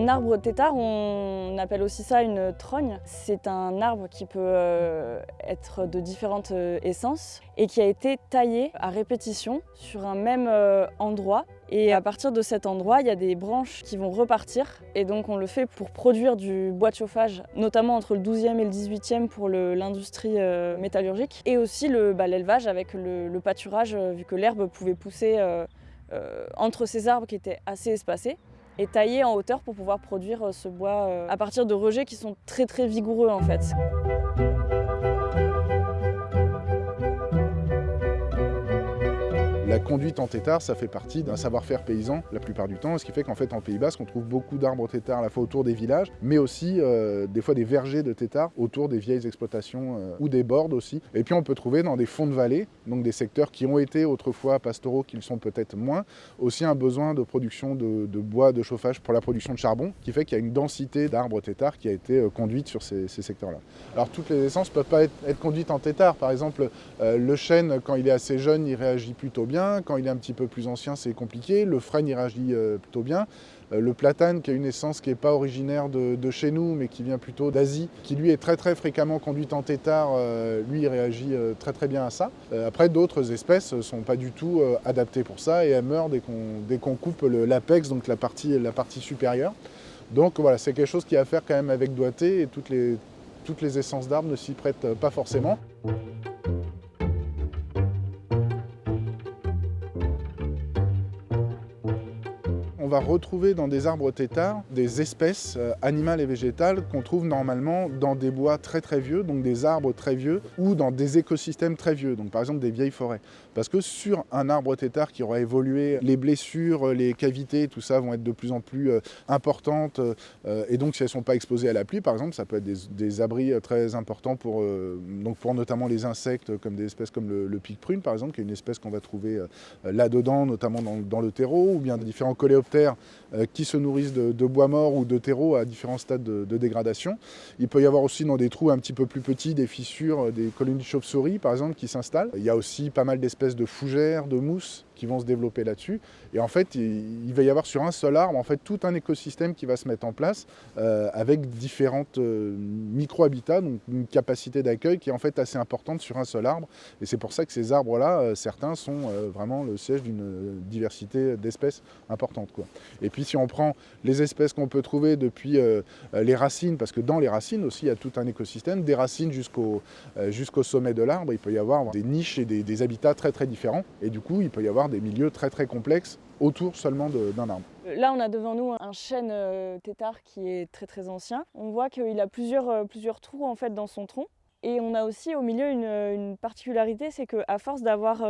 Un arbre tétard, on appelle aussi ça une trogne. C'est un arbre qui peut être de différentes essences et qui a été taillé à répétition sur un même endroit. Et à partir de cet endroit, il y a des branches qui vont repartir. Et donc on le fait pour produire du bois de chauffage, notamment entre le 12e et le 18e pour l'industrie métallurgique. Et aussi l'élevage avec le pâturage, vu que l'herbe pouvait pousser entre ces arbres qui étaient assez espacés et taillés en hauteur pour pouvoir produire ce bois à partir de rejets qui sont très très vigoureux en fait. La conduite en tétard, ça fait partie d'un savoir-faire paysan la plupart du temps, ce qui fait qu'en fait en Pays Basque, on trouve beaucoup d'arbres tétards à la fois autour des villages, mais aussi des fois des vergers de tétards autour des vieilles exploitations ou des bordes aussi. Et puis on peut trouver dans des fonds de vallée, donc des secteurs qui ont été autrefois pastoraux, qui le sont peut-être moins, aussi un besoin de production de bois de chauffage pour la production de charbon, qui fait qu'il y a une densité d'arbres tétards qui a été conduite sur ces secteurs-là. Alors toutes les essences ne peuvent pas être conduites en tétard. Par exemple, le chêne, quand il est assez jeune, il réagit plutôt bien. Quand il est un petit peu plus ancien, c'est compliqué. Le frêne, il réagit plutôt bien. Le platane, qui a une essence qui n'est pas originaire de chez nous, mais qui vient plutôt d'Asie, qui lui est très très fréquemment conduite en tétard, lui il réagit très très bien à ça. Après, d'autres espèces ne sont pas du tout adaptées pour ça et elles meurent dès qu'on coupe l'apex, donc la partie supérieure. Donc voilà, c'est quelque chose qui a à faire quand même avec doigté et toutes les essences d'arbres ne s'y prêtent pas forcément. On va retrouver dans des arbres tétards des espèces animales et végétales qu'on trouve normalement dans des bois très très vieux, donc des arbres très vieux, ou dans des écosystèmes très vieux, donc par exemple des vieilles forêts. Parce que sur un arbre tétard qui aura évolué, les blessures, les cavités, tout ça vont être de plus en plus importantes, et donc si elles ne sont pas exposées à la pluie, par exemple, ça peut être des abris très importants pour notamment les insectes, comme des espèces comme le pic-prune par exemple, qui est une espèce qu'on va trouver là-dedans, notamment dans le terreau, ou bien différents coléoptères qui se nourrissent de bois mort ou de terreau à différents stades de dégradation. Il peut y avoir aussi dans des trous un petit peu plus petits des fissures, des colonies de chauves-souris par exemple qui s'installent. Il y a aussi pas mal d'espèces de fougères, de mousses qui vont se développer là-dessus. Et en fait, il va y avoir sur un seul arbre en fait, tout un écosystème qui va se mettre en place avec différentes micro-habitats, donc une capacité d'accueil qui est en fait assez importante sur un seul arbre. Et c'est pour ça que ces arbres-là, certains sont vraiment le siège d'une diversité d'espèces importante, quoi. Et puis si on prend les espèces qu'on peut trouver depuis les racines, parce que dans les racines aussi, il y a tout un écosystème, des racines jusqu'au sommet de l'arbre, il peut y avoir des niches et des habitats très très différents. Et du coup, il peut y avoir des milieux très très complexes autour seulement d'un arbre. Là, on a devant nous un chêne tétard qui est très très ancien. On voit qu'il a plusieurs trous en fait dans son tronc. Et on a aussi au milieu une particularité, c'est qu'à force d'avoir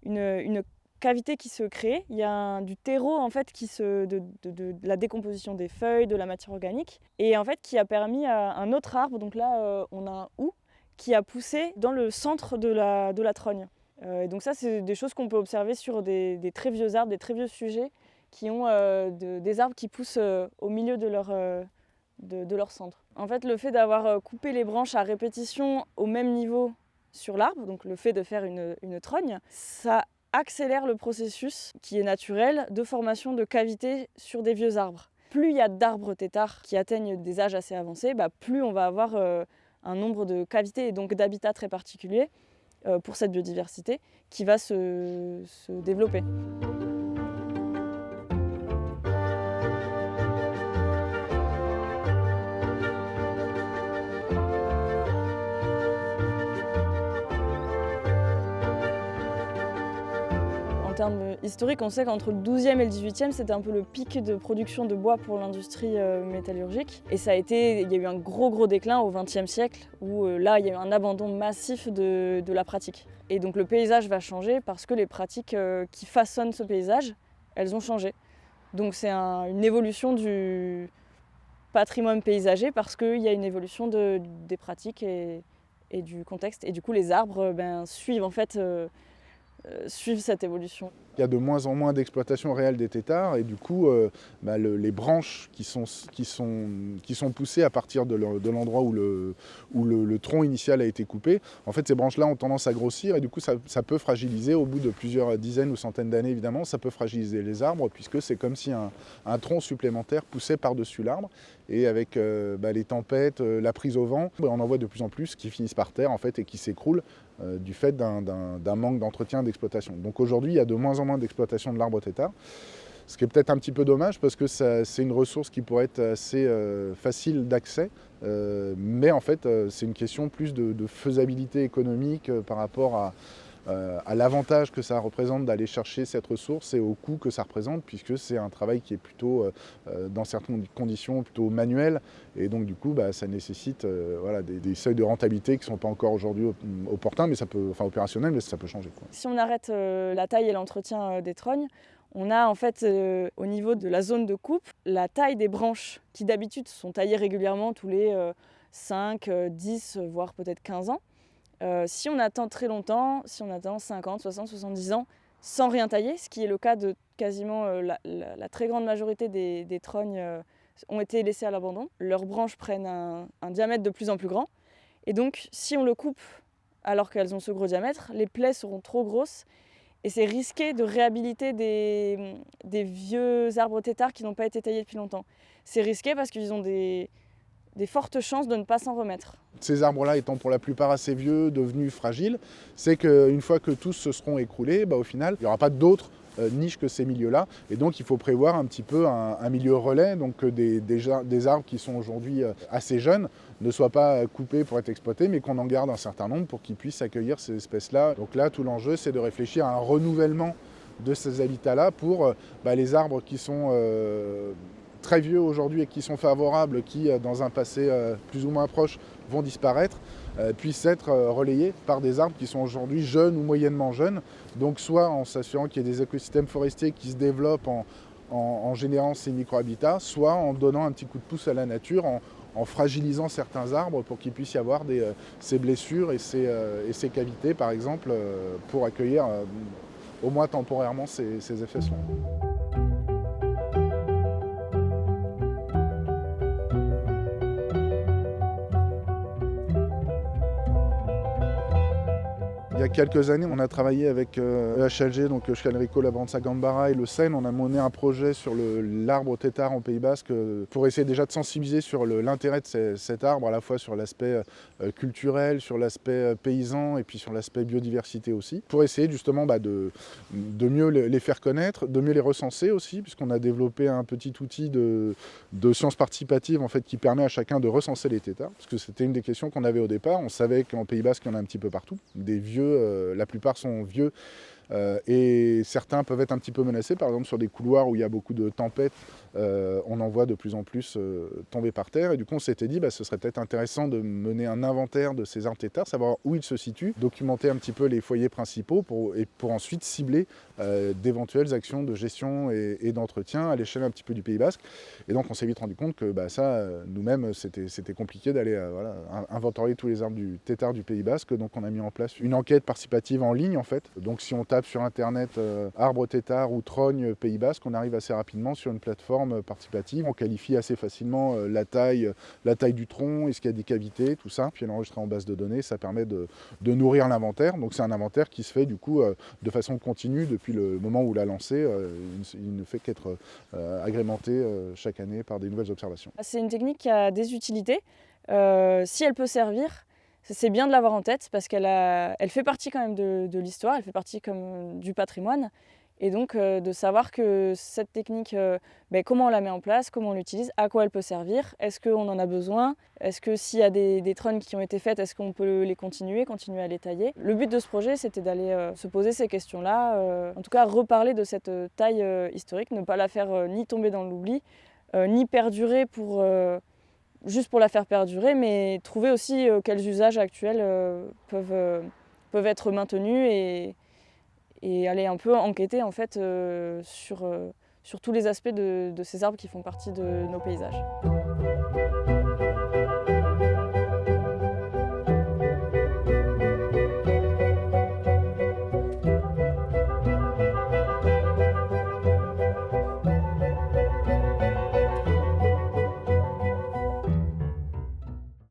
une cavité qui se crée, il y a du terreau en fait de la décomposition des feuilles, de la matière organique, et en fait qui a permis à un autre arbre, donc là on a un houx, qui a poussé dans le centre de la trogne. Et donc ça, c'est des choses qu'on peut observer sur des très vieux arbres, des très vieux sujets, qui ont des arbres qui poussent au milieu de leur centre. En fait, le fait d'avoir coupé les branches à répétition au même niveau sur l'arbre, donc le fait de faire une trogne, ça accélère le processus qui est naturel de formation de cavités sur des vieux arbres. Plus il y a d'arbres tétards qui atteignent des âges assez avancés, plus on va avoir un nombre de cavités et donc d'habitats très particuliers pour cette biodiversité qui va se développer. En termes historiques, on sait qu'entre le 12e et le 18e, c'était un peu le pic de production de bois pour l'industrie métallurgique. Et il y a eu un gros déclin au 20e siècle, où là, il y a eu un abandon massif de la pratique. Et donc le paysage va changer parce que les pratiques qui façonnent ce paysage, elles ont changé. Donc c'est une évolution du patrimoine paysager parce qu'il y a une évolution des pratiques et du contexte. Et du coup, les arbres suivent en fait suivent cette évolution. Il y a de moins en moins d'exploitation réelle des têtards et du coup, les branches qui sont poussées à partir de l'endroit où le tronc initial a été coupé, en fait ces branches-là ont tendance à grossir et du coup ça peut fragiliser au bout de plusieurs dizaines ou centaines d'années évidemment, ça peut fragiliser les arbres puisque c'est comme si un tronc supplémentaire poussait par-dessus l'arbre et avec les tempêtes, la prise au vent, on en voit de plus en plus qui finissent par terre en fait et qui s'écroulent du fait d'un manque d'entretien d'exploitation. Donc aujourd'hui, il y a de moins en moins d'exploitation de l'arbre tétard, ce qui est peut-être un petit peu dommage parce que c'est une ressource qui pourrait être assez facile d'accès, mais en fait c'est une question plus de faisabilité économique par rapport à l'avantage que ça représente d'aller chercher cette ressource et au coût que ça représente, puisque c'est un travail qui est plutôt, dans certaines conditions, plutôt manuel. Et donc du coup, ça nécessite des seuils de rentabilité qui ne sont pas encore aujourd'hui opportuns, mais opérationnels, mais ça peut changer, quoi. Si on arrête la taille et l'entretien des trognes, on a en fait au niveau de la zone de coupe, la taille des branches qui d'habitude sont taillées régulièrement tous les 5, 10, voire peut-être 15 ans. Si on attend très longtemps, si on attend 50, 60, 70 ans sans rien tailler, ce qui est le cas de quasiment la très grande majorité des trognes ont été laissés à l'abandon, leurs branches prennent un diamètre de plus en plus grand. Et donc si on le coupe alors qu'elles ont ce gros diamètre, les plaies seront trop grosses et c'est risqué de réhabiliter des vieux arbres têtards qui n'ont pas été taillés depuis longtemps. C'est risqué parce qu'ils ont des fortes chances de ne pas s'en remettre. Ces arbres-là étant pour la plupart assez vieux, devenus fragiles, c'est qu'une fois que tous se seront écroulés, au final, il n'y aura pas d'autres niches que ces milieux-là. Et donc il faut prévoir un petit peu un milieu relais, donc que des arbres qui sont aujourd'hui assez jeunes ne soient pas coupés pour être exploités, mais qu'on en garde un certain nombre pour qu'ils puissent accueillir ces espèces-là. Donc là, tout l'enjeu, c'est de réfléchir à un renouvellement de ces habitats-là pour les arbres qui sont très vieux aujourd'hui et qui sont favorables, qui dans un passé plus ou moins proche vont disparaître, puissent être relayés par des arbres qui sont aujourd'hui jeunes ou moyennement jeunes. Donc soit en s'assurant qu'il y ait des écosystèmes forestiers qui se développent en générant ces micro-habitats, soit en donnant un petit coup de pouce à la nature, en fragilisant certains arbres pour qu'il puisse y avoir ces blessures et ces cavités par exemple pour accueillir au moins temporairement ces effets sombres. Il y a quelques années, on a travaillé avec EHLG, donc Schkalrico, la Brandsa Gambara et le Seine. On a mené un projet sur l'arbre tétard en Pays Basque pour essayer déjà de sensibiliser sur l'intérêt de cet arbre, à la fois sur l'aspect culturel, sur l'aspect paysan et puis sur l'aspect biodiversité aussi, pour essayer justement de mieux les faire connaître, de mieux les recenser aussi, puisqu'on a développé un petit outil de sciences participatives en fait, qui permet à chacun de recenser les têtards, parce que c'était une des questions qu'on avait au départ. On savait qu'en Pays Basque, il y en a un petit peu partout, des vieux. La plupart sont vieux et certains peuvent être un petit peu menacés. Par exemple, sur des couloirs où il y a beaucoup de tempêtes, on en voit de plus en plus tomber par terre. Et du coup, on s'était dit ce serait peut-être intéressant de mener un inventaire de ces arbres têtards, savoir où ils se situent, documenter un petit peu les foyers principaux pour ensuite cibler d'éventuelles actions de gestion et d'entretien à l'échelle un petit peu du Pays Basque. Et donc, on s'est vite rendu compte que nous-mêmes, c'était compliqué d'aller inventorier tous les arbres du tétard du Pays Basque. Donc, on a mis en place une enquête participative en ligne, en fait. Donc, si on tape sur Internet arbre tétard ou trogne Pays Basque, on arrive assez rapidement sur une plateforme participative. On qualifie assez facilement la taille du tronc, est-ce qu'il y a des cavités, tout ça. Puis l'enregistrer en base de données, ça permet de nourrir l'inventaire. Donc, c'est un inventaire qui se fait du coup de façon continue depuis le moment où l'a lancé. Il ne fait qu'être agrémenté chaque année par des nouvelles observations. C'est une technique qui a des utilités. Si elle peut servir, c'est bien de l'avoir en tête parce elle fait partie quand même de l'histoire, elle fait partie comme du patrimoine. Et donc de savoir que cette technique, comment on la met en place, comment on l'utilise, à quoi elle peut servir, est-ce qu'on en a besoin, est-ce que s'il y a des trognes qui ont été faites, est-ce qu'on peut les continuer à les tailler. Le but de ce projet, c'était d'aller se poser ces questions-là, en tout cas reparler de cette taille historique, ne pas la faire ni tomber dans l'oubli, ni perdurer juste pour la faire perdurer, mais trouver aussi quels usages actuels peuvent être maintenus et aller un peu enquêter en fait, sur tous les aspects de ces arbres qui font partie de nos paysages.